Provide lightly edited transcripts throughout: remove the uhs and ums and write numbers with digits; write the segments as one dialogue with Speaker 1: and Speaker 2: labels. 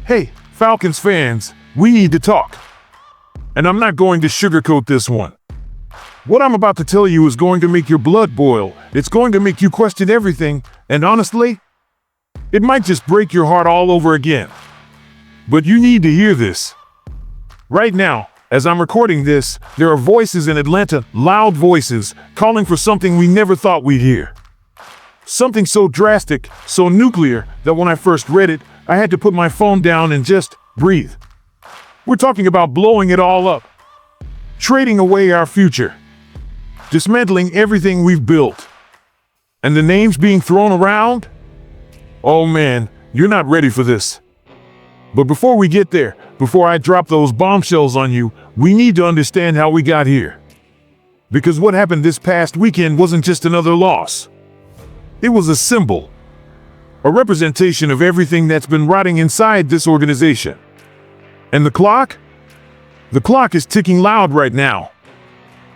Speaker 1: Hey, Falcons fans, we need to talk. And I'm not going to sugarcoat this one. What I'm about to tell you is going to make your blood boil. It's going to make you question everything, and honestly, it might just break your heart all over again. But you need to hear this. Right now, as I'm recording this, there are voices in Atlanta, loud voices, calling for something we never thought we'd hear. Something so drastic, so nuclear, that when I first read it, I had to put my phone down and just breathe. We're talking about blowing it all up, trading away our future, dismantling everything we've built. And the names being thrown around? Oh man, you're not ready for this. But before we get there, before I drop those bombshells on you, we need to understand how we got here. Because what happened this past weekend wasn't just another loss. It was a symbol, a representation of everything that's been rotting inside this organization. And the clock? The clock is ticking loud right now.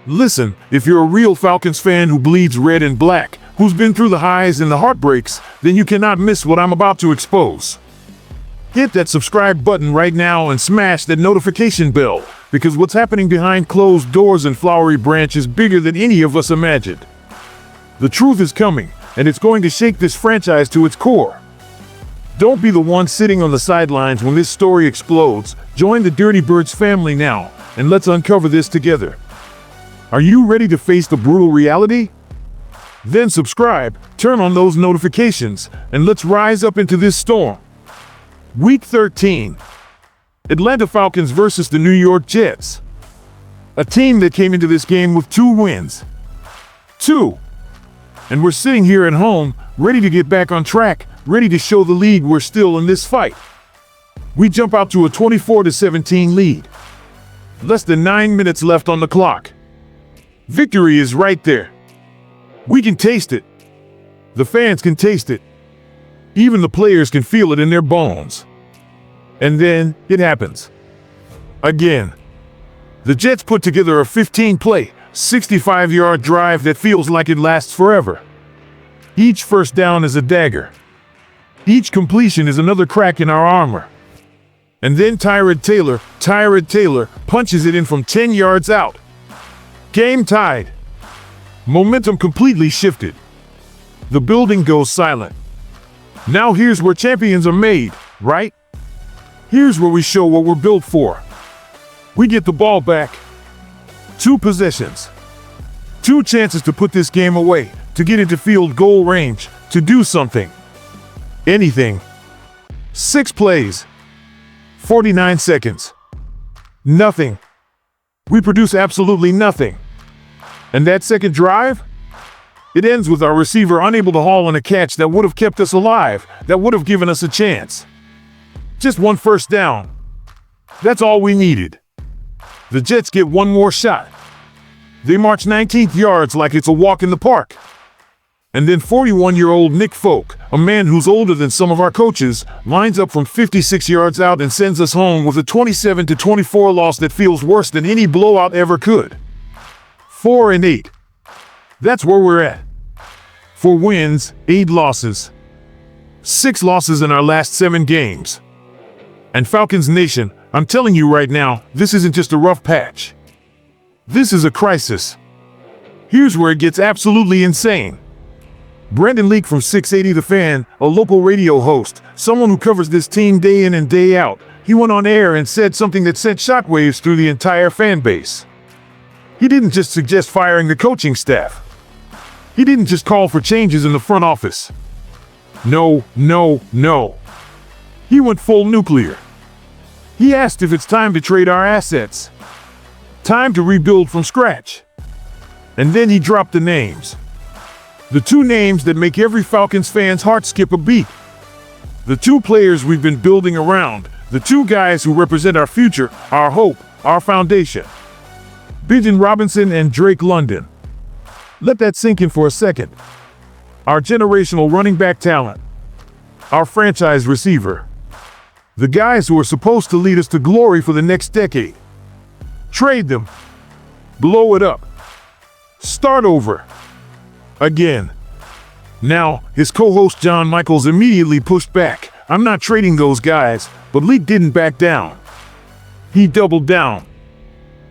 Speaker 1: Listen, if you're a real Falcons fan who bleeds red and black, who's been through the highs and the heartbreaks, then you cannot miss what I'm about to expose. Hit that subscribe button right now and smash that notification bell, because what's happening behind closed doors and flowery branch is bigger than any of us imagined. The truth is coming, and it's going to shake this franchise to its core. Don't be the one sitting on the sidelines when this story explodes. Join the Dirty Birds family now, and let's uncover this together. Are you ready to face the brutal reality? Then subscribe, turn on those notifications, and let's rise up into this storm. Week 13. Atlanta Falcons versus the New York Jets. A team that came into this game with 2 wins. 2. And we're sitting here at home, ready to get back on track, ready to show the league we're still in this fight. We jump out to a 24-17 lead. Less than 9 minutes left on the clock. Victory is right there. We can taste it. The fans can taste it. Even the players can feel it in their bones. And then it happens. Again. The Jets put together a 15-play, 65-yard drive that feels like it lasts forever. Each first down is a dagger. Each completion is another crack in our armor. And then Tyrod Taylor punches it in from 10 yards out. Game tied. Momentum completely shifted. The building goes silent. Now here's where champions are made, right? Here's where we show what we're built for. We get the ball back. 2 possessions. 2 chances to put this game away, to get into field goal range, to do something. Anything. 6 plays. 49 seconds. Nothing. We produce absolutely nothing. And that second drive? It ends with our receiver unable to haul in a catch that would have kept us alive, that would have given us a chance. Just 1 first down. That's all we needed. The Jets get 1 more shot. They march 19 yards like it's a walk in the park. And then 41-year-old Nick Folk, a man who's older than some of our coaches, lines up from 56 yards out and sends us home with a 27-24 loss that feels worse than any blowout ever could. 4-8. That's where we're at. 4 wins, 8 losses. 6 losses in our last 7 games. And Falcons Nation, I'm telling you right now, this isn't just a rough patch. This is a crisis. Here's where it gets absolutely insane. Brendan Leak from 680 The Fan, a local radio host, someone who covers this team day in and day out, he went on air and said something that sent shockwaves through the entire fan base. He didn't just suggest firing the coaching staff. He didn't just call for changes in the front office. No. He went full nuclear. He asked if it's time to trade our assets. Time to rebuild from scratch. And then he dropped the names. The 2 names that make every Falcons fan's heart skip a beat. The 2 players we've been building around. The 2 guys who represent our future, our hope, our foundation. Bijan Robinson and Drake London. Let that sink in for a second. Our generational running back talent. Our franchise receiver. The guys who are supposed to lead us to glory for the next decade. Trade them. Blow it up. Start over. Again. Now, his co-host John Michaels immediately pushed back. I'm not trading those guys. But Leak didn't back down. He doubled down.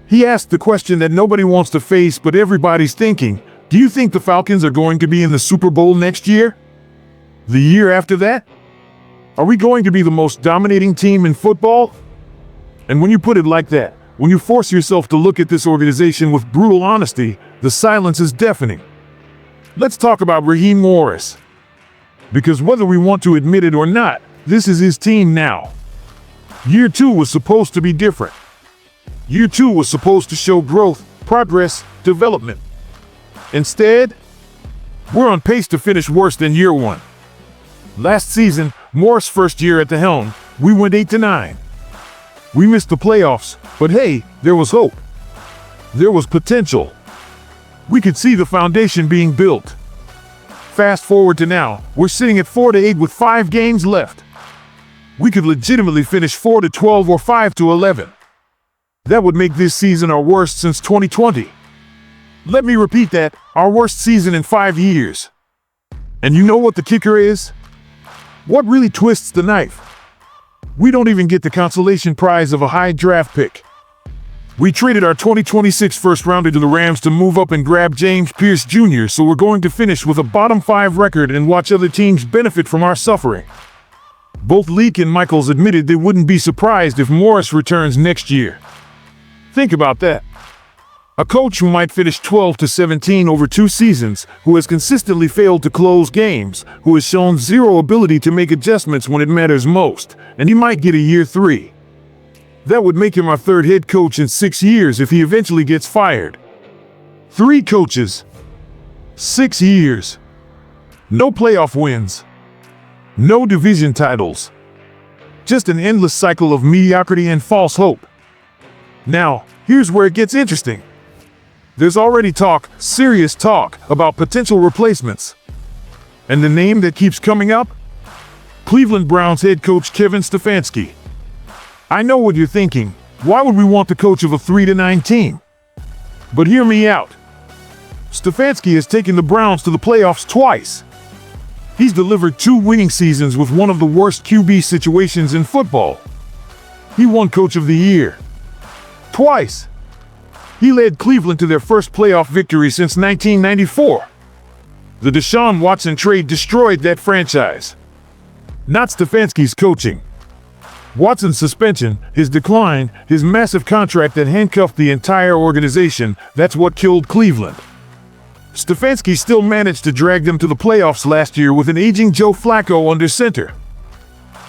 Speaker 1: He asked the question that nobody wants to face, but everybody's thinking. Do you think the Falcons are going to be in the Super Bowl next year? The year after that? Are we going to be the most dominating team in football? And when you put it like that, when you force yourself to look at this organization with brutal honesty, the silence is deafening. Let's talk about Raheem Morris. Because whether we want to admit it or not, this is his team now. Year 2 was supposed to be different. Year 2 was supposed to show growth, progress, development. Instead, we're on pace to finish worse than year 1. Last season, Morris' first year at the helm, we went 8-9. We missed the playoffs, but hey, there was hope. There was potential. We could see the foundation being built. Fast forward to now, we're sitting at 4-8 with 5 games left. We could legitimately finish 4-12 or 5-11. That would make this season our worst since 2020. Let me repeat that, our worst season in 5 years. And you know what the kicker is? What really twists the knife? We don't even get the consolation prize of a high draft pick. We traded our 2026 first rounder to the Rams to move up and grab James Pierce Jr., so we're going to finish with a bottom 5 record and watch other teams benefit from our suffering. Both Leak and Michaels admitted they wouldn't be surprised if Morris returns next year. Think about that. A coach who might finish 12-17 over 2 seasons, who has consistently failed to close games, who has shown zero ability to make adjustments when it matters most, and he might get a year 3. That would make him our 3rd head coach in 6 years if he eventually gets fired. 3 coaches. 6 years. No playoff wins. No division titles. Just an endless cycle of mediocrity and false hope. Now, here's where it gets interesting. There's already talk, serious talk, about potential replacements. And the name that keeps coming up? Cleveland Browns head coach Kevin Stefanski. I know what you're thinking. Why would we want the coach of a 3-9 team? But hear me out. Stefanski has taken the Browns to the playoffs twice. He's delivered 2 winning seasons with one of the worst QB situations in football. He won Coach of the Year. Twice. He led Cleveland to their first playoff victory since 1994. The Deshaun Watson trade destroyed that franchise. Not Stefanski's coaching. Watson's suspension, his decline, his massive contract that handcuffed the entire organization, that's what killed Cleveland. Stefanski still managed to drag them to the playoffs last year with an aging Joe Flacco under center.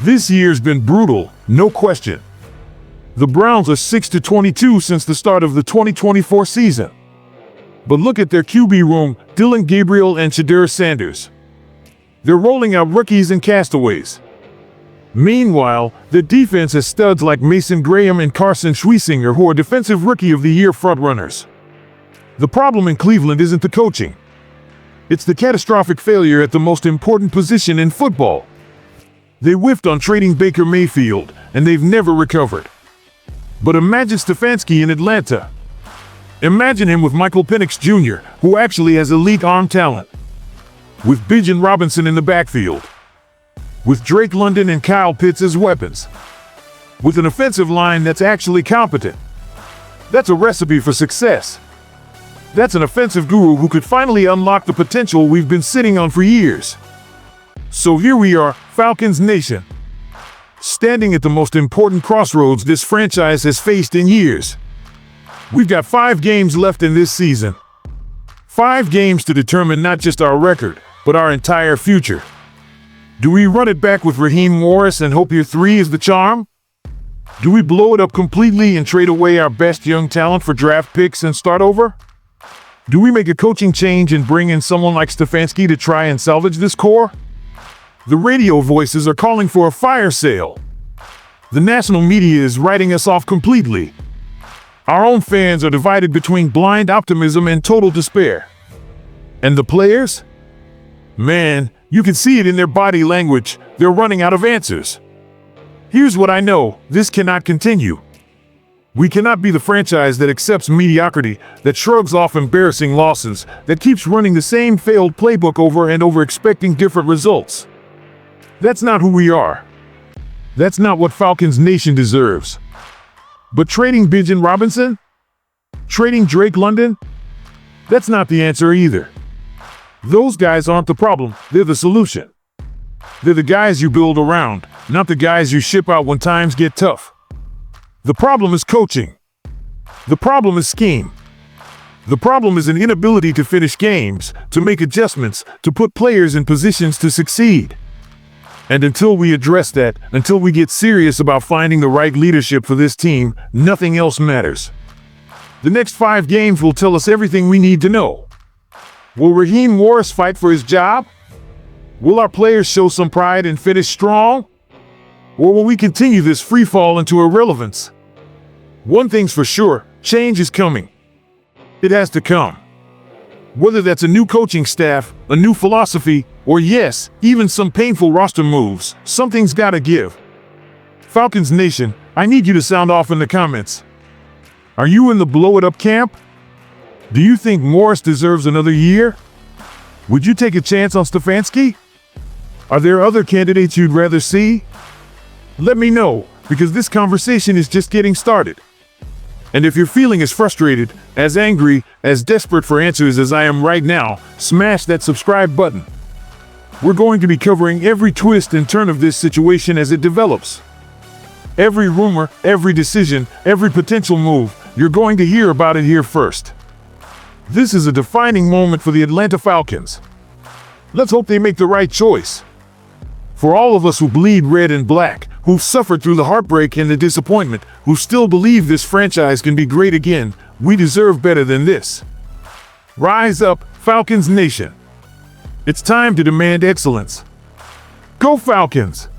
Speaker 1: This year's been brutal, no question. The Browns are 6-22 since the start of the 2024 season. But look at their QB room, Dylan Gabriel and Shedeur Sanders. They're rolling out rookies and castaways. Meanwhile, their defense has studs like Mason Graham and Carson Schweissinger, who are Defensive Rookie of the Year frontrunners. The problem in Cleveland isn't the coaching. It's the catastrophic failure at the most important position in football. They whiffed on trading Baker Mayfield, and they've never recovered. But imagine Stefanski in Atlanta. Imagine him with Michael Penix Jr., who actually has elite arm talent. With Bijan Robinson in the backfield. With Drake London and Kyle Pitts as weapons. With an offensive line that's actually competent. That's a recipe for success. That's an offensive guru who could finally unlock the potential we've been sitting on for years. So here we are, Falcons Nation. Standing at the most important crossroads this franchise has faced in years. We've got 5 games left in this season. 5 games to determine not just our record, but our entire future. Do we run it back with Raheem Morris and hope year 3 is the charm? Do we blow it up completely and trade away our best young talent for draft picks and start over? Do we make a coaching change and bring in someone like Stefanski to try and salvage this core? The radio voices are calling for a fire sale. The national media is writing us off completely. Our own fans are divided between blind optimism and total despair. And the players? Man, you can see it in their body language. They're running out of answers. Here's what I know, this cannot continue. We cannot be the franchise that accepts mediocrity, that shrugs off embarrassing losses, that keeps running the same failed playbook over and over expecting different results. That's not who we are. That's not what Falcons Nation deserves. But trading Bijan Robinson? Trading Drake London? That's not the answer either. Those guys aren't the problem, they're the solution. They're the guys you build around, not the guys you ship out when times get tough. The problem is coaching. The problem is scheme. The problem is an inability to finish games, to make adjustments, to put players in positions to succeed. And until we address that, until we get serious about finding the right leadership for this team, nothing else matters. The next 5 games will tell us everything we need to know. Will Raheem Morris fight for his job? Will our players show some pride and finish strong? Or will we continue this free fall into irrelevance? One thing's for sure, change is coming. It has to come. Whether that's a new coaching staff, a new philosophy, or yes, even some painful roster moves, something's gotta give. Falcons Nation, I need you to sound off in the comments. Are you in the blow it up camp? Do you think Morris deserves another year? Would you take a chance on Stefanski? Are there other candidates you'd rather see? Let me know, because this conversation is just getting started. And if you're feeling as frustrated, as angry, as desperate for answers as I am right now, smash that subscribe button. We're going to be covering every twist and turn of this situation as it develops. Every rumor, every decision, every potential move, you're going to hear about it here first. This is a defining moment for the Atlanta Falcons. Let's hope they make the right choice. For all of us who bleed red and black, who've suffered through the heartbreak and the disappointment, who still believe this franchise can be great again, we deserve better than this. Rise up, Falcons Nation. It's time to demand excellence. Go Falcons!